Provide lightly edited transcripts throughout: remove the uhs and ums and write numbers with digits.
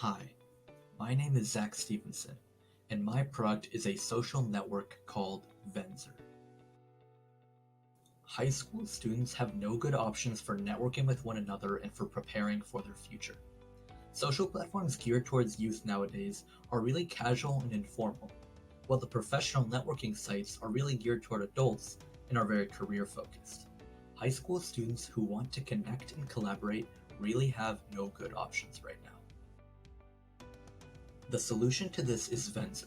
Hi, my name is Zach Stevenson, and my product is a social network called Venzur. High school students have no good options for networking with one another and for preparing for their future. Social platforms geared towards youth nowadays are really casual and informal, while the professional networking sites are really geared toward adults and are very career focused. High school students who want to connect and collaborate really have no good options right now. The solution to this is Venzur,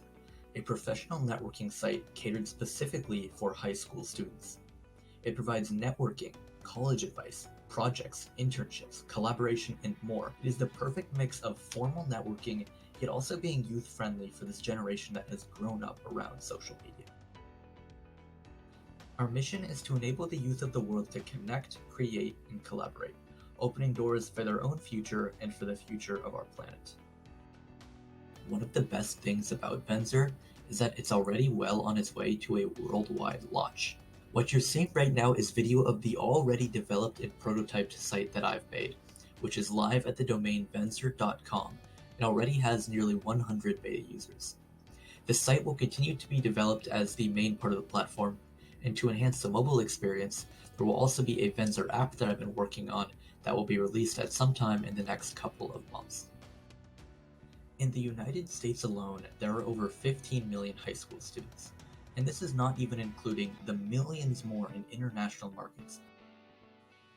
a professional networking site catered specifically for high school students. It provides networking, college advice, projects, internships, collaboration, and more. It is the perfect mix of formal networking, yet also being youth-friendly for this generation that has grown up around social media. Our mission is to enable the youth of the world to connect, create, and collaborate, opening doors for their own future and for the future of our planet. One of the best things about Venzur is that it's already well on its way to a worldwide launch. What you're seeing right now is video of the already developed and prototyped site that I've made, which is live at the domain venzur.com and already has nearly 100 beta users. The site will continue to be developed as the main part of the platform, and to enhance the mobile experience, there will also be a Venzur app that I've been working on that will be released at some time in the next couple of months. In the United States alone, there are over 15 million high school students, and this is not even including the millions more in international markets.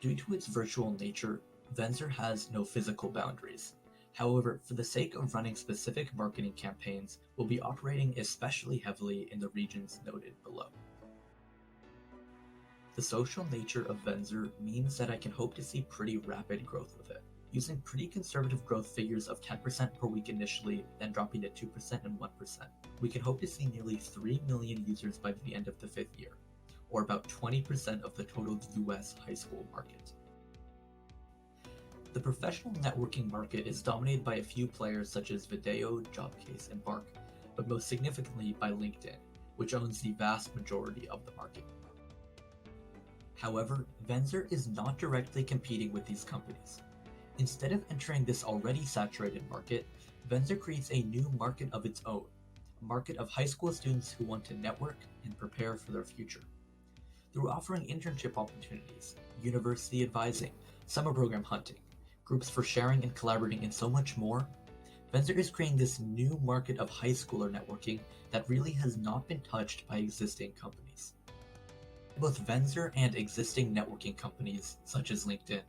Due to its virtual nature, Venzur has no physical boundaries. However, for the sake of running specific marketing campaigns, we'll be operating especially heavily in the regions noted below. The social nature of Venzur means that I can hope to see pretty rapid growth with it. Using pretty conservative growth figures of 10% per week initially, then dropping to 2% and 1%, we can hope to see nearly 3 million users by the end of the 5th year, or about 20% of the total US high school market. The professional networking market is dominated by a few players such as Video, Jobcase, and Bark, but most significantly by LinkedIn, which owns the vast majority of the market. However, Venzur is not directly competing with these companies. Instead of entering this already saturated market, Venzur creates a new market of its own, a market of high school students who want to network and prepare for their future. Through offering internship opportunities, university advising, summer program hunting, groups for sharing and collaborating, and so much more, Venzur is creating this new market of high schooler networking that really has not been touched by existing companies. Both Venzur and existing networking companies, such as LinkedIn,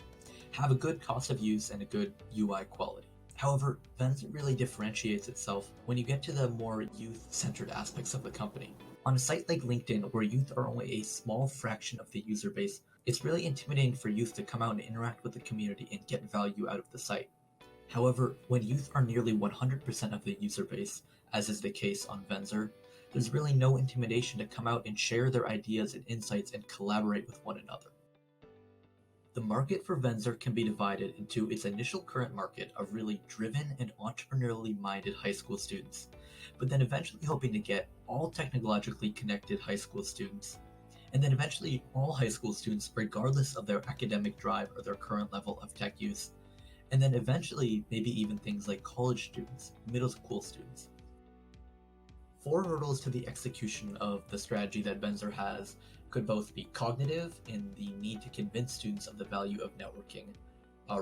have a good cost of use and a good UI quality. However, Venzur really differentiates itself when you get to the more youth-centered aspects of the company. On a site like LinkedIn, where youth are only a small fraction of the user base, it's really intimidating for youth to come out and interact with the community and get value out of the site. However, when youth are nearly 100% of the user base, as is the case on Venzur, there's really no intimidation to come out and share their ideas and insights and collaborate with one another. The market for Venzur can be divided into its initial current market of really driven and entrepreneurially minded high school students, but then eventually hoping to get all technologically connected high school students, and then eventually all high school students regardless of their academic drive or their current level of tech use, and then eventually maybe even things like college students, middle school students. 4 hurdles to the execution of the strategy that Venzur has could both be cognitive in the need to convince students of the value of networking,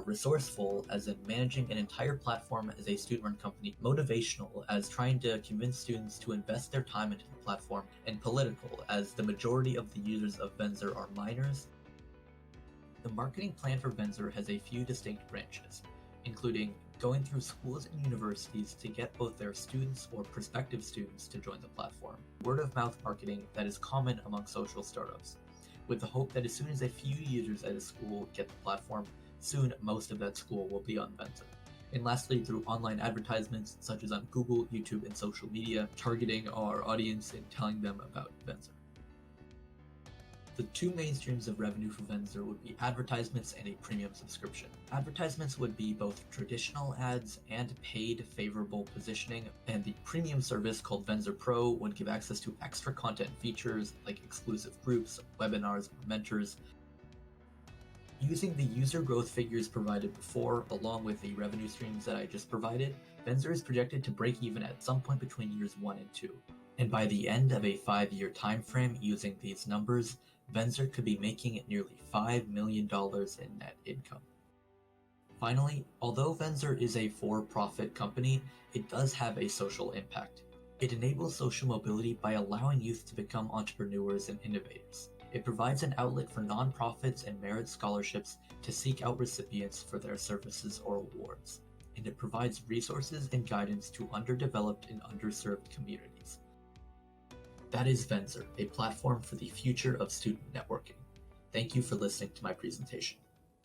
resourceful as in managing an entire platform as a student-run company, motivational as trying to convince students to invest their time into the platform, and political as the majority of the users of Venzur are minors. The marketing plan for Venzur has a few distinct branches, including going through schools and universities to get both their students or prospective students to join the platform, word-of-mouth marketing that is common among social startups, with the hope that as soon as a few users at a school get the platform, soon most of that school will be on Venzur. And lastly, through online advertisements such as on Google, YouTube, and social media, targeting our audience and telling them about Venzur. The 2 main streams of revenue for Venzur would be advertisements and a premium subscription. Advertisements would be both traditional ads and paid favorable positioning, and the premium service called Venzur Pro would give access to extra content features like exclusive groups, webinars, or mentors. Using the user growth figures provided before, along with the revenue streams that I just provided, Venzur is projected to break even at some point between years 1 and 2. And by the end of a 5-year time frame using these numbers, Venzur could be making nearly $5 million in net income. Finally, although Venzur is a for-profit company, it does have a social impact. It enables social mobility by allowing youth to become entrepreneurs and innovators. It provides an outlet for nonprofits and merit scholarships to seek out recipients for their services or awards. And it provides resources and guidance to underdeveloped and underserved communities. That is Venzur, a platform for the future of student networking. Thank you for listening to my presentation.